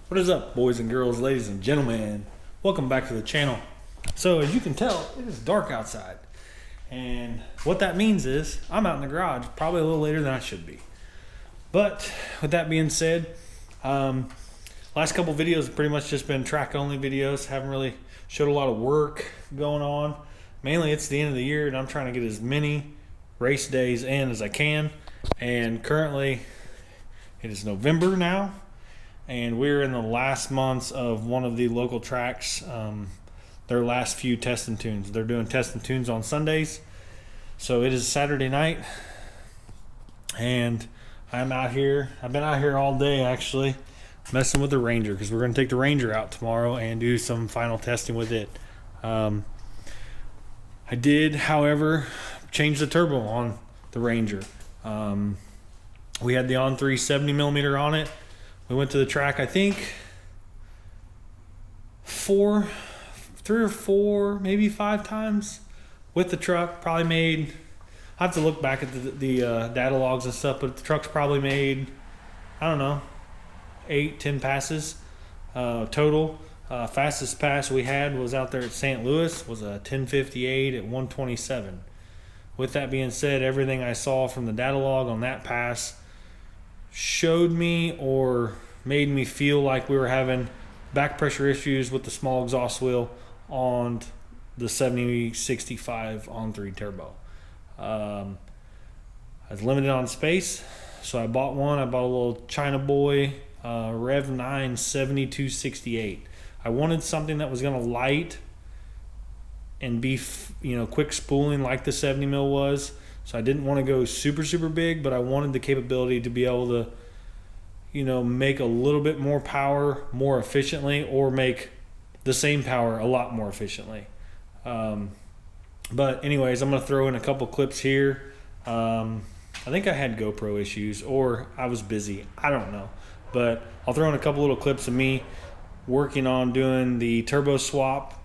What is up, boys and girls, ladies and gentlemen? Welcome back to the channel. So as you can tell, it is dark outside. And what that means is I'm out in the garage, probably a little later than I should be. But with that being said, last couple videos have pretty much just been track only videos. Haven't really showed a lot of work going on. Mainly it's the end of the year and I'm trying to get as many race days in as I can. And currently it is November now. And we're in the last months of one of the local tracks, their last few test and tunes. They're doing test and tunes on Sundays. So it is Saturday night. And I'm out here. I've been out here all day actually, messing with the Ranger because we're going to take the Ranger out tomorrow and do some final testing with it. I did, however, change the turbo on the Ranger. We had the on-3 70mm on it. We went to the track, I think, 3 or 4, maybe 5 times with the truck. Probably made, I have to look back at the data logs and stuff, but the truck's probably made, I don't know, 8-10 passes total. Fastest pass we had was out there at St. Louis, was a 10:58 at 127. With that being said, everything I saw from the data log on that pass showed me or made me feel like we were having back pressure issues with the small exhaust wheel on the 7065 on-3 turbo. I was limited on space, so I bought one. I bought a little China Boy Rev 9 7268. I wanted something that was going to light and be quick spooling like the 70mm was. So I didn't want to go super big, but I wanted the capability to be able to, make a little bit more power more efficiently or make the same power a lot more efficiently. But anyways, I'm going to throw in a couple clips here. I think I had GoPro issues or I was busy. I don't know. But I'll throw in a couple little clips of me working on doing the turbo swap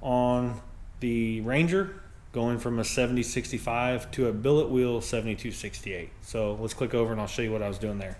on the Ranger, going from a 7065 to a billet wheel 7268. So let's click over and I'll show you what I was doing there.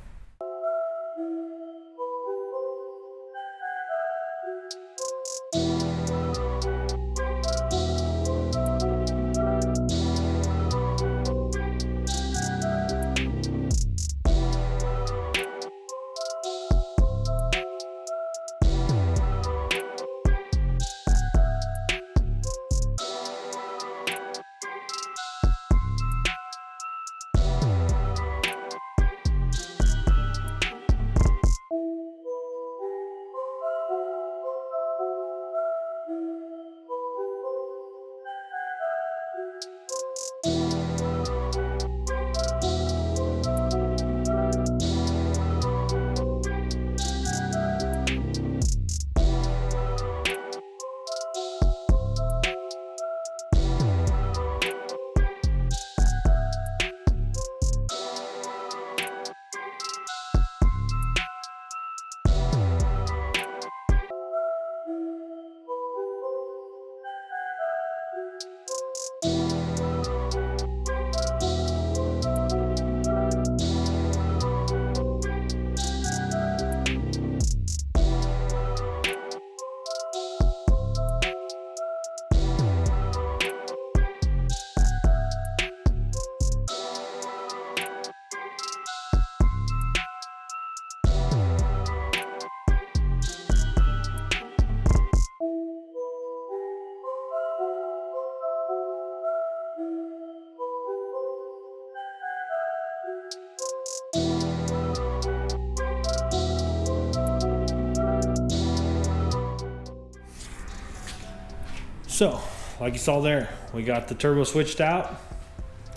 So, like you saw there, we got the turbo switched out.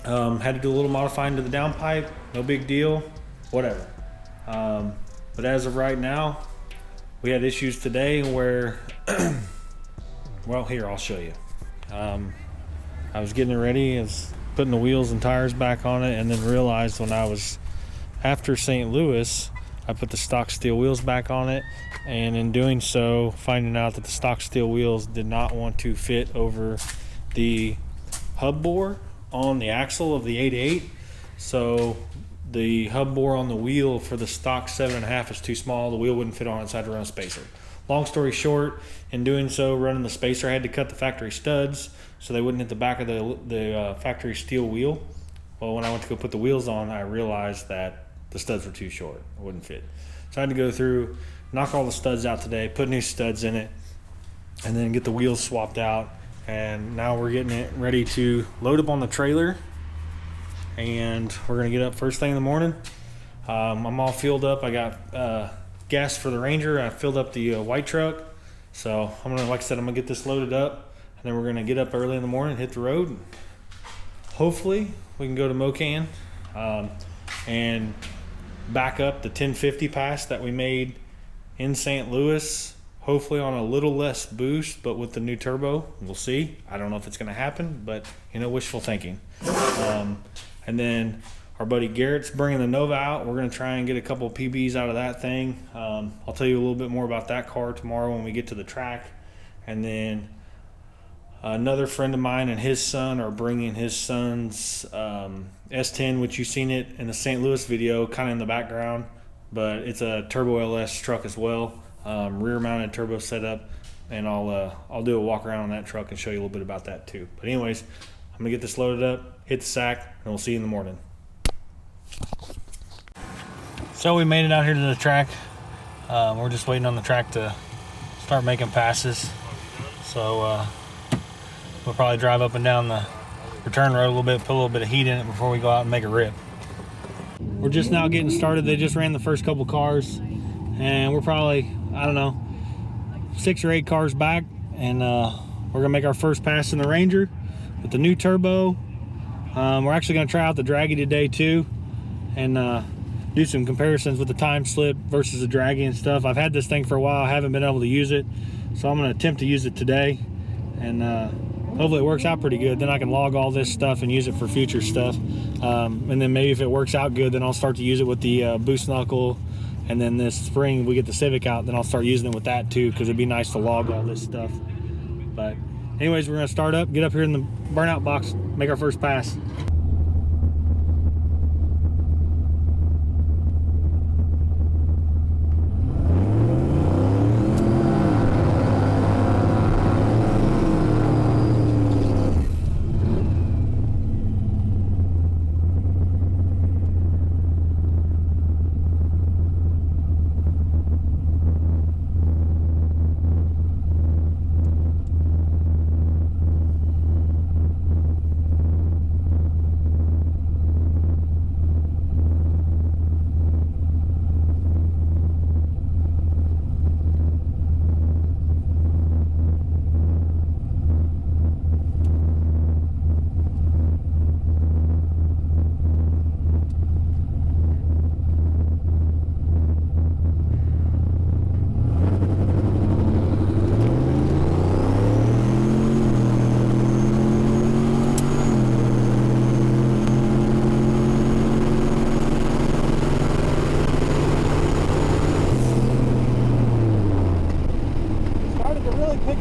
Had to do a little modifying to the downpipe. No big deal, whatever. But as of right now, we had issues today where, well, here, I'll show you. I was getting it ready, I was putting the wheels and tires back on it, and then realized when I was after St. Louis, I put the stock steel wheels back on it, and in doing so, finding out that the stock steel wheels did not want to fit over the hub bore on the axle of the 8.8. So the hub bore on the wheel for the stock 7.5 is too small. The wheel wouldn't fit on it, so I had to run a spacer. Long story short, in doing so, running the spacer, I had to cut the factory studs so they wouldn't hit the back of the factory steel wheel. Well, when I went to go put the wheels on, I realized that the studs were too short. It wouldn't fit. So I had to go through, knock all the studs out today, put new studs in it, and then get the wheels swapped out. And now we're getting it ready to load up on the trailer, and we're gonna get up first thing in the morning. I'm all filled up. I got gas for the Ranger. I filled up the white truck. So I'm gonna, like I said, I'm gonna get this loaded up, and then we're gonna get up early in the morning, hit the road. Hopefully we can go to Mokan and back up the 1050 pass that we made in St. Louis. Hopefully on a little less boost, but with the new turbo, we'll see. I don't know if it's going to happen, but you know, wishful thinking. And then our buddy Garrett's bringing the Nova out. We're going to try and get a couple of PBs out of that thing. I'll tell you a little bit more about that car tomorrow when we get to the track. And then another friend of mine and his son are bringing his son's S10, which you've seen it in the St. Louis video, kind of in the background, but it's a turbo LS truck as well. Rear mounted turbo setup, and I'll do a walk around on that truck and show you a little bit about that too. But anyways, I'm gonna get this loaded up, hit the sack, and we'll see you in the morning. So we made it out here to the track. We're just waiting on the track to start making passes. So we'll probably drive up and down the return road a little bit, put a little bit of heat in it before we go out and make a rip. We're just now getting started. They just ran the first couple cars, and we're probably, I don't know, 6 or 8 cars back, and we're gonna make our first pass in the Ranger with the new turbo. We're actually gonna try out the Draggy today too, and do some comparisons with the time slip versus the Draggy and stuff. I've had this thing for a while. I haven't been able to use it, so I'm gonna attempt to use it today, and hopefully it works out pretty good. Then I can log all this stuff and use it for future stuff, and then maybe if it works out good, then I'll start to use it with the boost knuckle. And then this spring we get the Civic out, then I'll start using it with that too, because it'd be nice to log all this stuff. But anyways, we're gonna start up, get up here in the burnout box, make our first pass.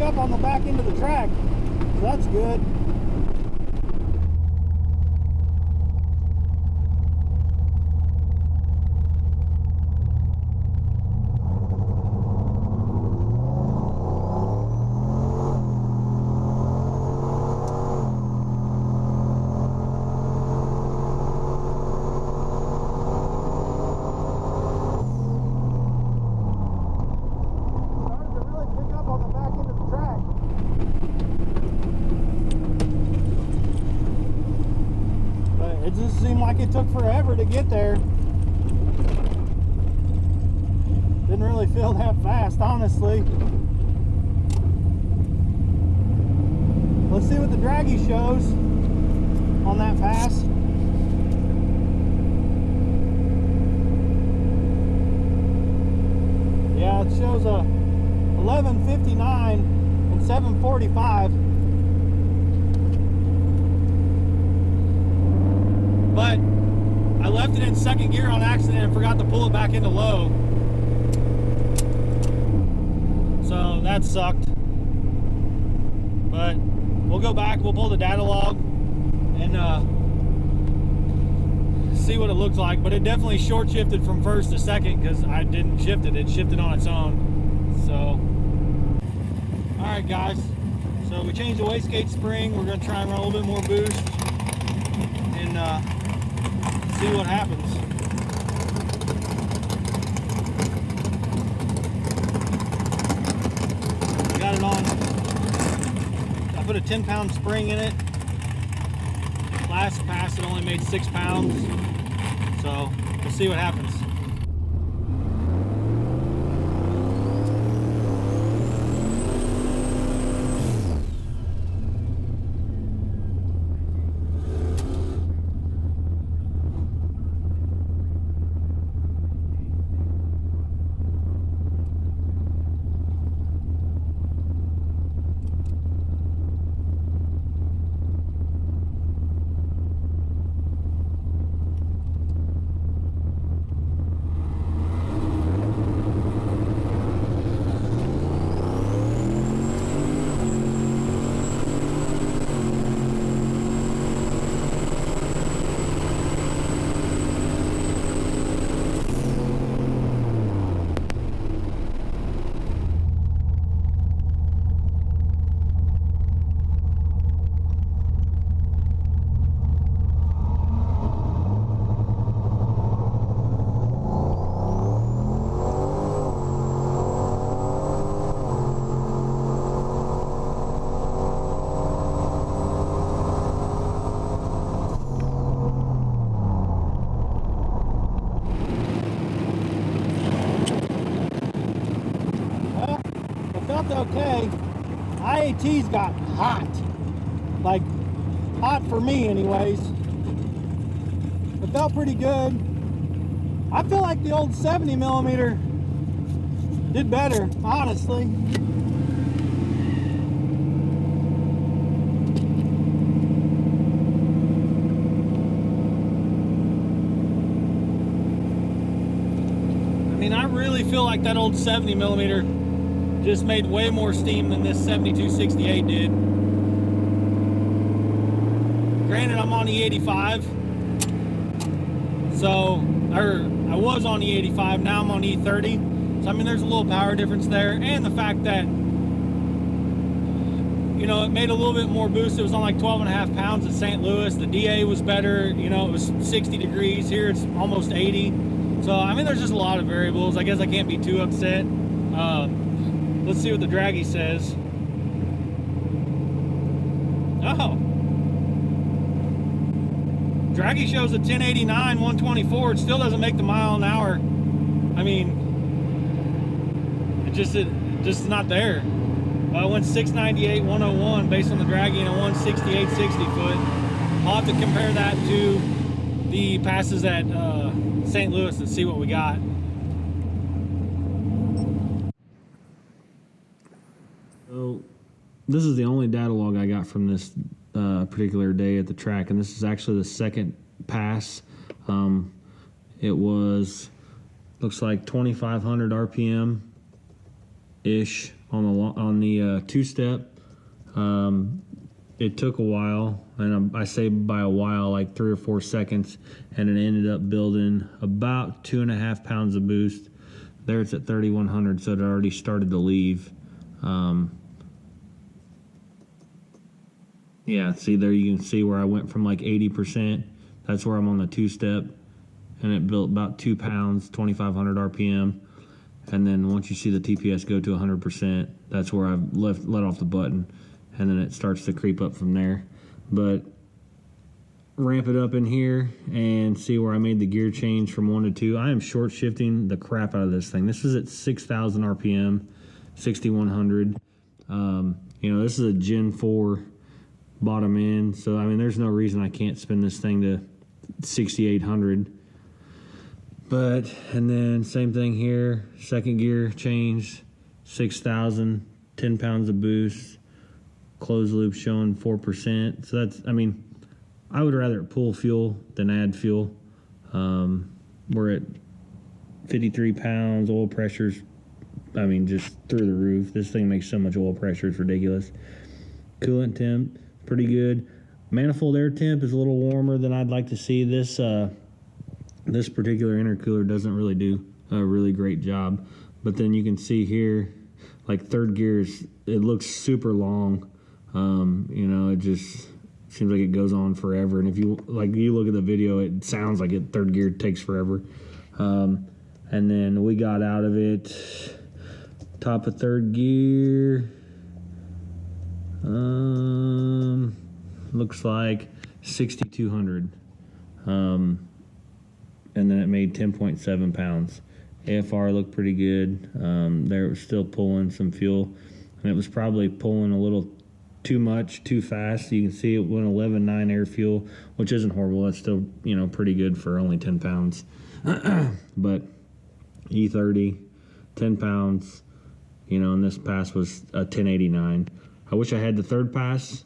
Up on the back end of the track, so that's good. It just seemed like it took forever to get there. Didn't really feel that fast, honestly. Let's see what the Draggy shows on that pass. Yeah, it shows a 11:59 and 7:45. But I left it in second gear on accident and forgot to pull it back into low. So that sucked. But we'll go back, we'll pull the data log and see what it looks like, but it definitely short shifted from first to second because I didn't shift it. It shifted on its own. So, all right, guys. So we changed the wastegate spring. We're going to try and run a little bit more boost and see what happens. Got it on. I put a 10-pound spring in it. Last pass it only made 6 pounds, so we'll see what happens. Okay, IAT's got hot, like hot for me anyways. It felt pretty good. I feel like the old 70 millimeter did better, honestly. I mean, I really feel like that old 70 millimeter just made way more steam than this 7268 did. Granted, I'm on E85, so, I was on E85, now I'm on E30. So, I mean, there's a little power difference there, and the fact that, you know, it made a little bit more boost. It was on like 12.5 pounds at St. Louis. The DA was better, you know, it was 60 degrees. Here it's almost 80. So, I mean, there's just a lot of variables. I guess I can't be too upset. Let's see what the Draggy says. Oh. Draggy shows a 1089, 124. It still doesn't make the mile an hour. I mean, it just not there. It went 698, 101 based on the Draggy and a 168, 60 foot. I'll have to compare that to the passes at St. Louis and see what we got. So this is the only data log I got from this particular day at the track, and this is actually the second pass. It was, looks like 2,500 RPM ish on the two-step. It took a while, and I say by a while like 3 or 4 seconds, and it ended up building about 2.5 pounds of boost. There it's at 3,100, so it already started to leave. Yeah, see there you can see where I went from like 80%. That's where I'm on the two-step, and it built about 2 pounds, 2,500 RPM. And then once you see the TPS go to 100%, that's where I've let off the button, and then it starts to creep up from there. But ramp it up in here and see where I made the gear change from 1 to 2. I am short shifting the crap out of this thing. This is at 6,000 RPM, 6,100. You know, this is a Gen 4 bottom end, so I mean there's no reason I can't spin this thing to 6,800. But, and then same thing here, second gear change, 6,000, 10 pounds of boost, closed loop showing 4%. So that's, I mean, I would rather pull fuel than add fuel. We're at 53 pounds, oil pressure's, I mean, just through the roof. This thing makes so much oil pressure, it's ridiculous. Coolant temp, pretty good. Manifold air temp is a little warmer than I'd like to see. This This particular intercooler doesn't really do a really great job. But then you can see here, like third gear it looks super long. You know, it just seems like it goes on forever. And if you look at the video, it sounds like third gear takes forever. And then we got out of it, top of third gear. Looks like 6,200. And then it made 10.7 pounds. AFR looked pretty good. They were still pulling some fuel, and it was probably pulling a little too much, too fast. You can see it went 11.9 air fuel, which isn't horrible. That's still, you know, pretty good for only 10 pounds. But E30, 10 pounds, you know, and this pass was a 1089. I wish I had the third pass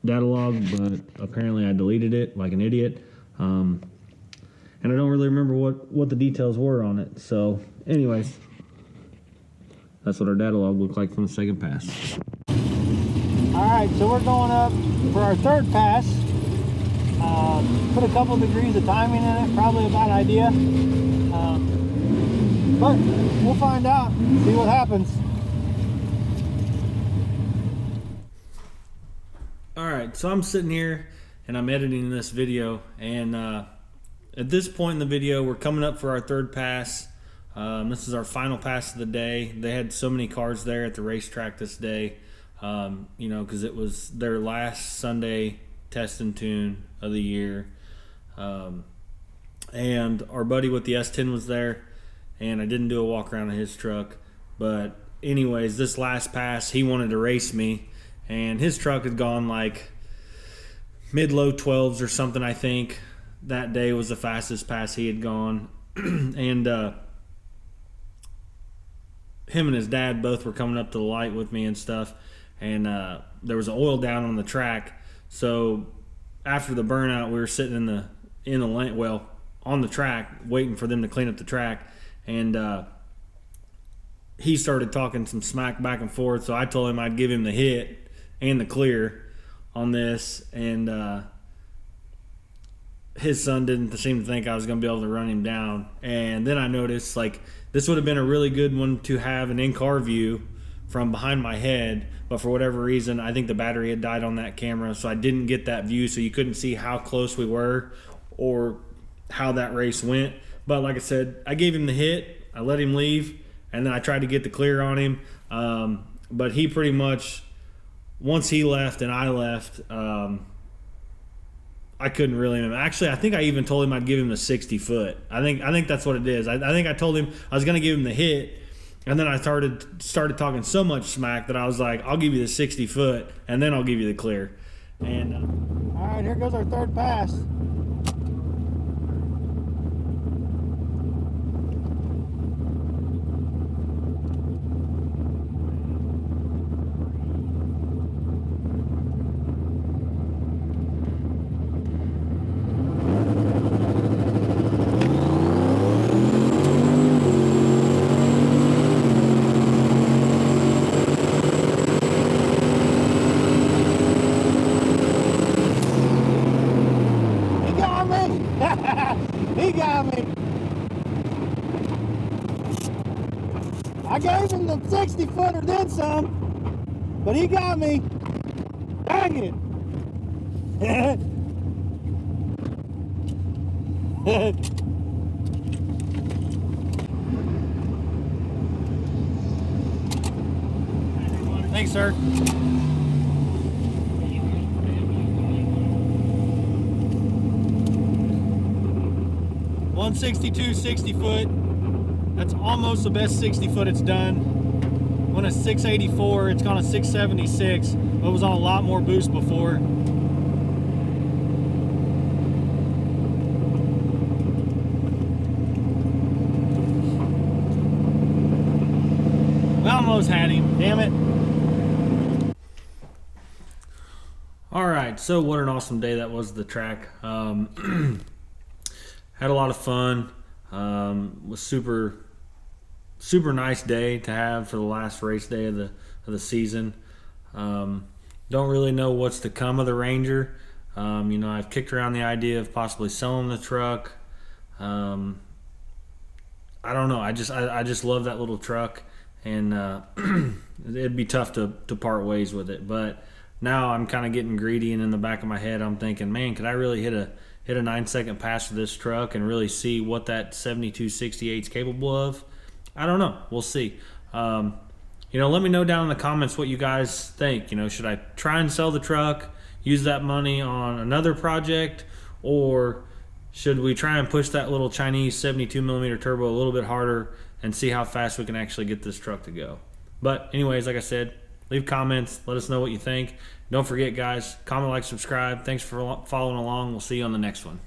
data log, but apparently I deleted it like an idiot. And I don't really remember what the details were on it. So anyways, that's what our data log looked like from the second pass. All right, so we're going up for our third pass. Put a couple degrees of timing in it, probably a bad idea. But we'll find out, see what happens. All right, so I'm sitting here and I'm editing this video, and at this point in the video, we're coming up for our third pass. This is our final pass of the day. They had so many cars there at the racetrack this day, you know, because it was their last Sunday test and tune of the year. And our buddy with the S10 was there, and I didn't do a walk around of his truck. But anyways, this last pass, he wanted to race me, and his truck had gone like mid-low 12s or something, I think. That day was the fastest pass he had gone. And him and his dad both were coming up to the light with me and stuff. And there was oil down on the track. So after the burnout, we were sitting in the lane, well, on the track, waiting for them to clean up the track. And he started talking some smack back and forth. So I told him I'd give him the hit and the clear on this. And his son didn't seem to think I was going to be able to run him down. And then I noticed, like, this would have been a really good one to have an in-car view from behind my head, but for whatever reason, I think the battery had died on that camera, so I didn't get that view, so you couldn't see how close we were or how that race went. But like I said, I gave him the hit, I let him leave, and then I tried to get the clear on him. But he pretty much, once he left and I left, I couldn't really. Actually, I think I even told him I'd give him the 60 foot. I think that's what it is. I think I told him I was going to give him the hit, and then I started talking so much smack that I was like, I'll give you the 60 foot, and then I'll give you the clear. And all right, here goes our third pass. He got me. I gave him the 60 footer, then some, but he got me. Dang it. Thanks, sir. 162 60 foot. That's almost the best 60 foot it's done. When a 684, it's gone a 676. It was on a lot more boost before. I almost had him, damn it. all right, so what an awesome day that was, the track. Had a lot of fun. Was super nice day to have for the last race day of the season. Don't really know what's to come of the Ranger. You know, I've kicked around the idea of possibly selling the truck. I don't know. I just love that little truck, and it'd be tough to part ways with it. But now I'm kind of getting greedy, and in the back of my head, I'm thinking, man, could I really hit a 9-second pass with this truck and really see what that 7268 is capable of? I don't know. We'll see. Let me know down in the comments what you guys think. Should I try and sell the truck, use that money on another project, or should we try and push that little Chinese 72mm turbo a little bit harder and see how fast we can actually get this truck to go? But anyways, like I said, leave comments. Let us know what you think. Don't forget, guys, comment, like, subscribe. Thanks for following along. We'll see you on the next one.